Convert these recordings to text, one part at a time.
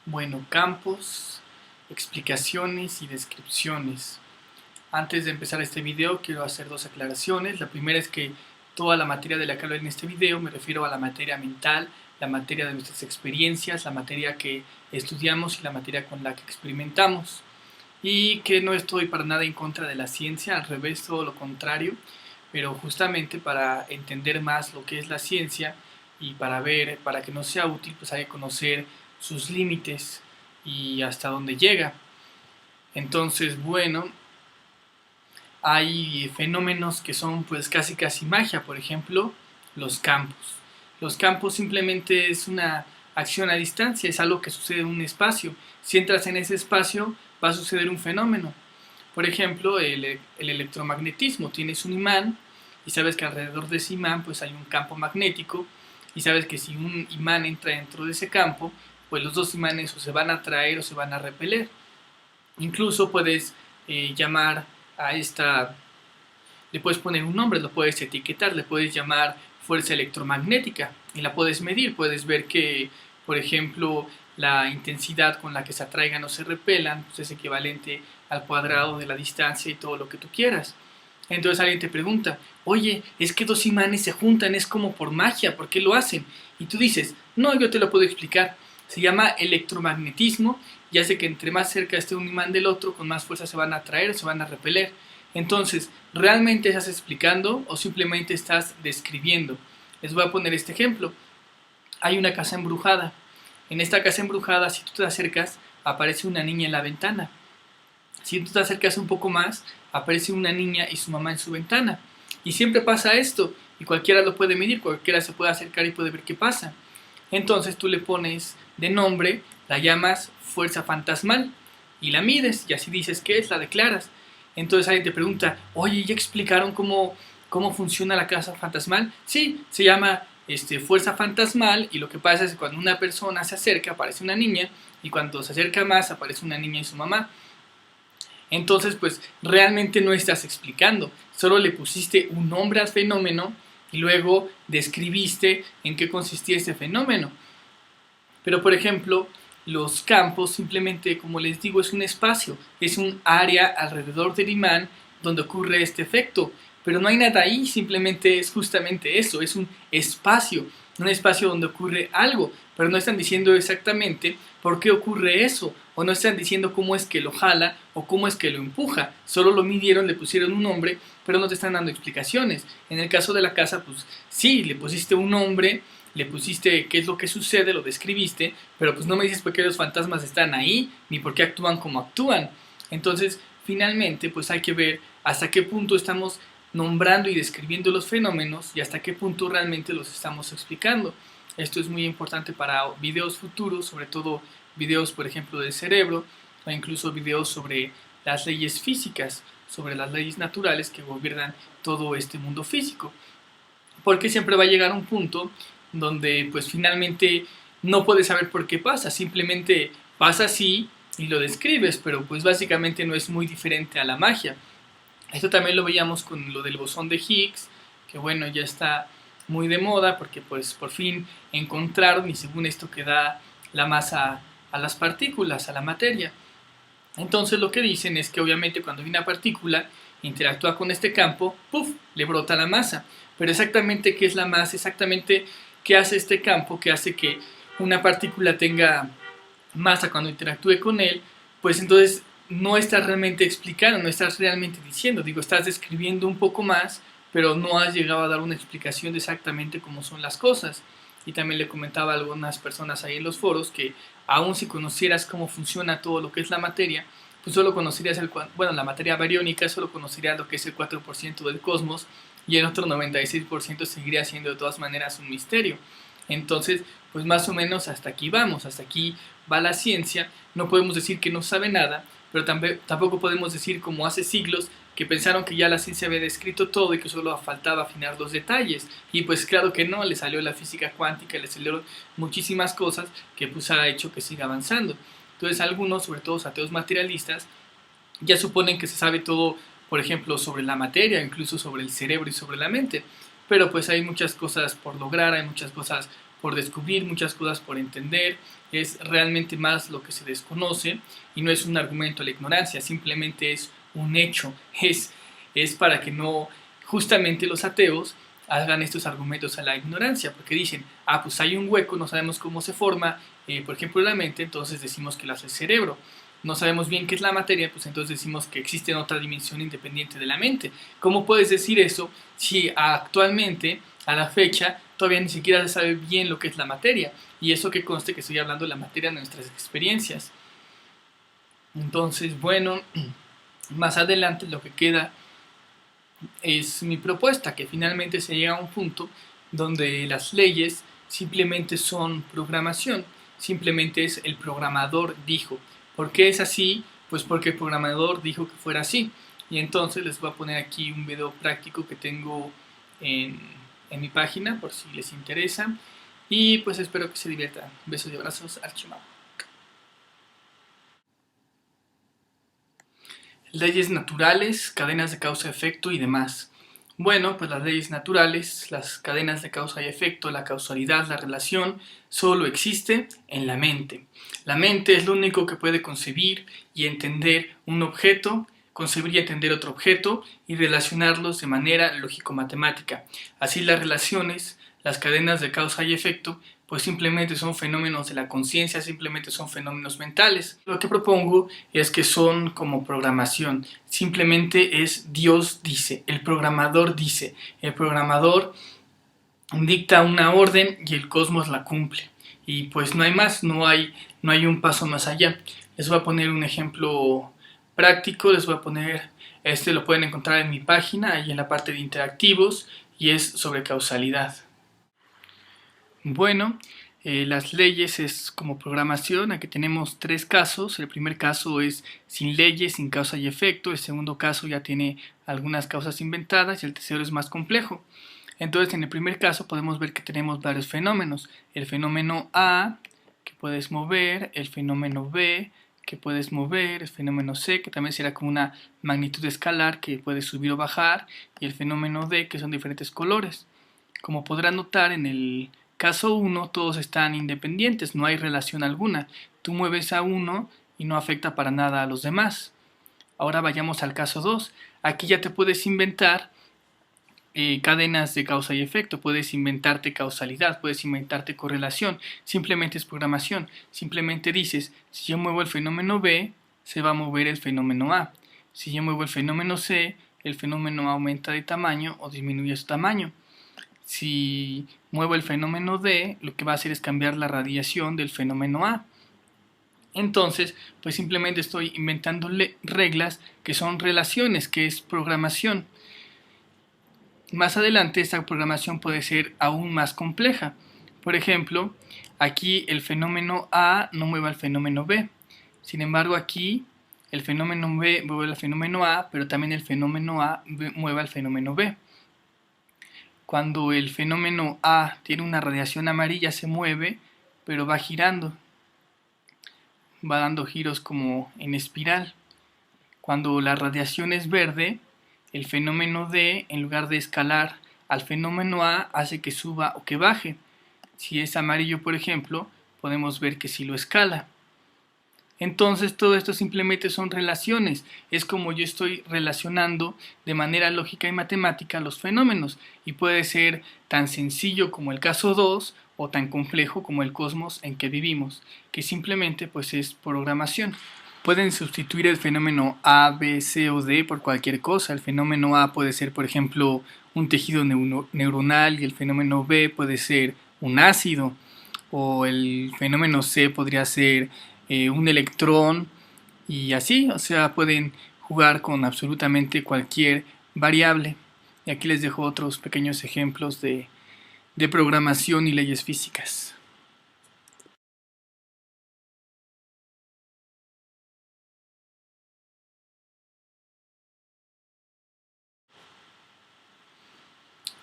Bueno, campos, explicaciones y descripciones. Antes de empezar este video quiero hacer dos aclaraciones. La primera es que toda la materia de la que hablo en este video me refiero a la materia mental, la materia de nuestras experiencias, la materia que estudiamos y la materia con la que experimentamos. Y que no estoy para nada en contra de la ciencia, al revés, todo lo contrario, pero justamente para entender más lo que es la ciencia y para que nos sea útil, pues hay que conocer sus límites y hasta dónde llega. Entonces, bueno, hay fenómenos que son pues casi magia, por ejemplo, los campos. Los campos simplemente es una acción a distancia, es algo que sucede en un espacio. Si entras en ese espacio, va a suceder un fenómeno. Por ejemplo, el electromagnetismo. Tienes un imán y sabes que alrededor de ese imán pues hay un campo magnético y sabes que si un imán entra dentro de ese campo, pues los dos imanes o se van a atraer o se van a repeler. Incluso puedes llamar a esta, le puedes poner un nombre, lo puedes etiquetar, le puedes llamar fuerza electromagnética y la puedes medir, puedes ver que, por ejemplo, la intensidad con la que se atraigan o se repelan pues es equivalente al cuadrado de la distancia y todo lo que tú quieras. Entonces alguien te pregunta, oye, es que dos imanes se juntan, es como por magia, ¿por qué lo hacen? Y tú dices, no, yo te lo puedo explicar. Se llama electromagnetismo y hace que entre más cerca esté un imán del otro, con más fuerza se van a atraer o se van a repeler. Entonces, ¿realmente estás explicando o simplemente estás describiendo? Les voy a poner este ejemplo. Hay una casa embrujada. En esta casa embrujada, si tú te acercas, aparece una niña en la ventana. Si tú te acercas un poco más, aparece una niña y su mamá en su ventana. Y siempre pasa esto, y cualquiera lo puede medir, cualquiera se puede acercar y puede ver qué pasa. Entonces tú le pones de nombre, la llamas fuerza fantasmal, y la mides, y así dices qué es, la declaras. Entonces alguien te pregunta, oye, ¿ya explicaron cómo funciona la casa fantasmal? Sí, se llama fuerza fantasmal, y lo que pasa es que cuando una persona se acerca, aparece una niña, y cuando se acerca más, aparece una niña y su mamá. Entonces, pues realmente no estás explicando, solo le pusiste un nombre al fenómeno y luego describiste en qué consistía ese fenómeno. Pero, por ejemplo, los campos simplemente, como les digo, es un espacio, es un área alrededor del imán donde ocurre este efecto. Pero no hay nada ahí, simplemente es justamente eso, es un espacio donde ocurre algo, pero no están diciendo exactamente por qué ocurre eso, o no están diciendo cómo es que lo jala o cómo es que lo empuja, solo lo midieron, le pusieron un nombre, pero no te están dando explicaciones. En el caso de la casa, pues sí, le pusiste un nombre, le pusiste qué es lo que sucede, lo describiste, pero pues no me dices por qué los fantasmas están ahí, ni por qué actúan como actúan. Entonces, finalmente, pues hay que ver hasta qué punto estamos nombrando y describiendo los fenómenos y hasta qué punto realmente los estamos explicando. Esto es muy importante para videos futuros, sobre todo videos, por ejemplo, del cerebro, o incluso videos sobre las leyes físicas, sobre las leyes naturales que gobiernan todo este mundo físico. Porque siempre va a llegar un punto donde pues finalmente no puedes saber por qué pasa, simplemente pasa así y lo describes, pero pues básicamente no es muy diferente a la magia. Esto también lo veíamos con lo del bosón de Higgs, que bueno, ya está muy de moda porque pues por fin encontraron y según esto que da la masa a las partículas, a la materia. Entonces lo que dicen es que obviamente cuando una partícula interactúa con este campo, ¡puf!, le brota la masa. Pero exactamente qué es la masa, exactamente qué hace este campo, que hace que una partícula tenga masa cuando interactúe con él, pues entonces no estás realmente explicando, no estás realmente diciendo, digo, estás describiendo un poco más, pero no has llegado a dar una explicación de exactamente cómo son las cosas. Y también le comentaba a algunas personas ahí en los foros que aun si conocieras cómo funciona todo lo que es la materia, pues solo conocerías la materia bariónica, solo conocerías lo que es el 4% del cosmos y el otro 96% seguiría siendo de todas maneras un misterio. Entonces, pues más o menos hasta aquí vamos, hasta aquí va la ciencia. No podemos decir que no sabe nada, pero tampoco podemos decir como hace siglos que pensaron que ya la ciencia había descrito todo y que solo faltaba afinar los detalles. Y pues claro que no, le salió la física cuántica, le salieron muchísimas cosas que pues ha hecho que siga avanzando. Entonces algunos, sobre todo los ateos materialistas, ya suponen que se sabe todo, por ejemplo, sobre la materia, incluso sobre el cerebro y sobre la mente. Pero pues hay muchas cosas por lograr, hay muchas cosas por descubrir, muchas cosas por entender. Es realmente más lo que se desconoce y no es un argumento a la ignorancia, simplemente es un hecho. Es para que no justamente los ateos hagan estos argumentos a la ignorancia, porque dicen, pues hay un hueco, no sabemos cómo se forma, por ejemplo la mente, entonces decimos que lo hace el cerebro. No sabemos bien qué es la materia, pues entonces decimos que existe otra dimensión independiente de la mente. ¿Cómo puedes decir eso si actualmente, a la fecha, todavía ni siquiera se sabe bien lo que es la materia? Y eso que conste que estoy hablando de la materia de nuestras experiencias. Entonces, bueno, más adelante lo que queda es mi propuesta, que finalmente se llega a un punto donde las leyes simplemente son programación, simplemente es el programador dijo. ¿Por qué es así? Pues porque el programador dijo que fuera así. Y entonces les voy a poner aquí un video práctico que tengo en mi página por si les interesa. Y pues espero que se diviertan. Besos y abrazos, Archimao. Leyes naturales, cadenas de causa-efecto y demás. Bueno, pues las leyes naturales, las cadenas de causa y efecto, la causalidad, la relación, solo existe en la mente. La mente es lo único que puede concebir y entender un objeto, concebir y entender otro objeto y relacionarlos de manera lógico-matemática. Así las relaciones, las cadenas de causa y efecto, pues simplemente son fenómenos de la conciencia, simplemente son fenómenos mentales. Lo que propongo es que son como programación, simplemente es Dios dice, el programador dicta una orden y el cosmos la cumple. Y pues no hay más, no hay un paso más allá. Les voy a poner un ejemplo práctico, les voy a poner, lo pueden encontrar en mi página, ahí en la parte de interactivos, y es sobre causalidad. Bueno, las leyes es como programación. Aquí tenemos tres casos. El primer caso es sin leyes, sin causa y efecto. El segundo caso ya tiene algunas causas inventadas y el tercero es más complejo. Entonces, en el primer caso podemos ver que tenemos varios fenómenos. El fenómeno A, que puedes mover, el fenómeno B, que puedes mover, el fenómeno C, que también será como una magnitud escalar que puedes subir o bajar, y el fenómeno D, que son diferentes colores. Como podrán notar, en el caso 1 todos están independientes, no hay relación alguna. Tú mueves a uno y no afecta para nada a los demás. Ahora vayamos al caso 2. Aquí ya te puedes inventar cadenas de causa y efecto, puedes inventarte causalidad, puedes inventarte correlación, simplemente es programación, simplemente dices, si yo muevo el fenómeno B, se va a mover el fenómeno A, si yo muevo el fenómeno C, el fenómeno aumenta de tamaño o disminuye su tamaño, si muevo el fenómeno D, lo que va a hacer es cambiar la radiación del fenómeno A. Entonces, pues simplemente estoy inventando reglas que son relaciones, que es programación. Más adelante esta programación puede ser aún más compleja. Por ejemplo, aquí el fenómeno A no mueve al fenómeno B. Sin embargo, aquí el fenómeno B mueve al fenómeno A, pero también el fenómeno A mueve al fenómeno B. Cuando el fenómeno A tiene una radiación amarilla se mueve, pero va girando. Va dando giros como en espiral. Cuando la radiación es verde, el fenómeno D, en lugar de escalar al fenómeno A, hace que suba o que baje. Si es amarillo, por ejemplo, podemos ver que sí lo escala. Entonces todo esto simplemente son relaciones. Es como yo estoy relacionando de manera lógica y matemática los fenómenos. Y puede ser tan sencillo como el caso 2 o tan complejo como el cosmos en que vivimos, que simplemente pues es programación. Pueden sustituir el fenómeno A, B, C o D por cualquier cosa. El fenómeno A puede ser, por ejemplo, un tejido neuronal y el fenómeno B puede ser un ácido. O el fenómeno C podría ser un electrón y así. O sea, pueden jugar con absolutamente cualquier variable. Y aquí les dejo otros pequeños ejemplos de programación y leyes físicas.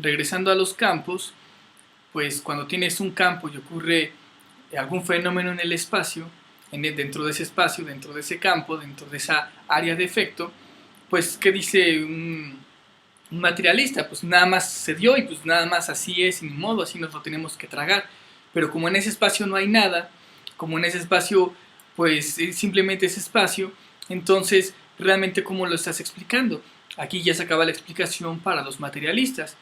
Regresando a los campos, pues cuando tienes un campo y ocurre algún fenómeno en el espacio, dentro de ese espacio, dentro de ese campo, dentro de esa área de efecto, pues ¿qué dice un materialista? Pues nada más se dio y pues nada más así es, ni modo, así nos lo tenemos que tragar. pero como en ese espacio no hay nada, como en ese espacio pues simplemente ese espacio, entonces realmente ¿cómo lo estás explicando? Aquí ya se acaba la explicación para los materialistas.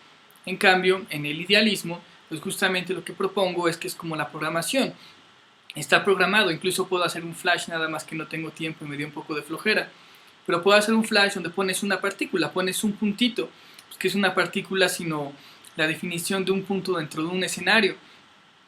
En cambio, en el idealismo, pues justamente lo que propongo es que es como la programación. Está programado, incluso puedo hacer un flash, nada más que no tengo tiempo y me dio un poco de flojera. Pero puedo hacer un flash donde pones una partícula, pones un puntito, pues que es una partícula sino la definición de un punto dentro de un escenario.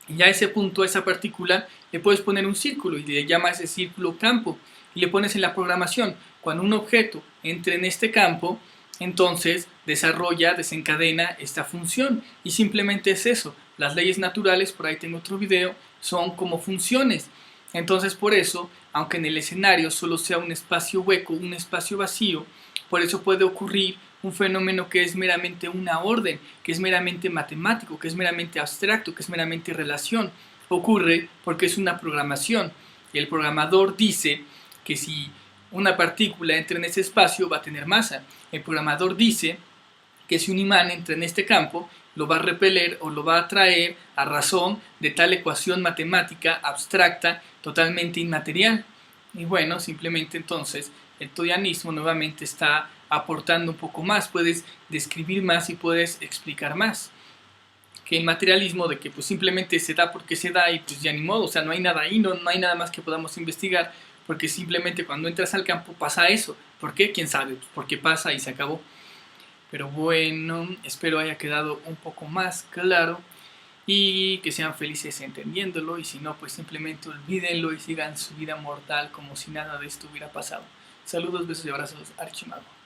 Y ya a ese punto, a esa partícula, le puedes poner un círculo y le llamas ese círculo campo. Y le pones en la programación, cuando un objeto entre en este campo, entonces desarrolla, desencadena esta función. Y simplemente es eso. Las leyes naturales, por ahí tengo otro video, son como funciones. Entonces por eso, aunque en el escenario solo sea un espacio hueco, un espacio vacío, por eso puede ocurrir un fenómeno que es meramente una orden, que es meramente matemático, que es meramente abstracto, que es meramente relación. Ocurre porque es una programación. Y el programador dice que si una partícula entra en ese espacio va a tener masa. El programador dice que si un imán entra en este campo, lo va a repeler o lo va a atraer a razón de tal ecuación matemática abstracta, totalmente inmaterial. Y bueno, simplemente entonces el todianismo nuevamente está aportando un poco más, puedes describir más y puedes explicar más que el materialismo de que pues simplemente se da porque se da y pues ya ni modo, o sea, no hay nada ahí, no hay nada más que podamos investigar, porque simplemente cuando entras al campo pasa eso. ¿Por qué? ¿Quién sabe? Pues porque pasa y se acabó. Pero bueno, espero haya quedado un poco más claro y que sean felices entendiéndolo, y si no, pues simplemente olvídenlo y sigan su vida mortal como si nada de esto hubiera pasado. Saludos, besos y abrazos, Archimago.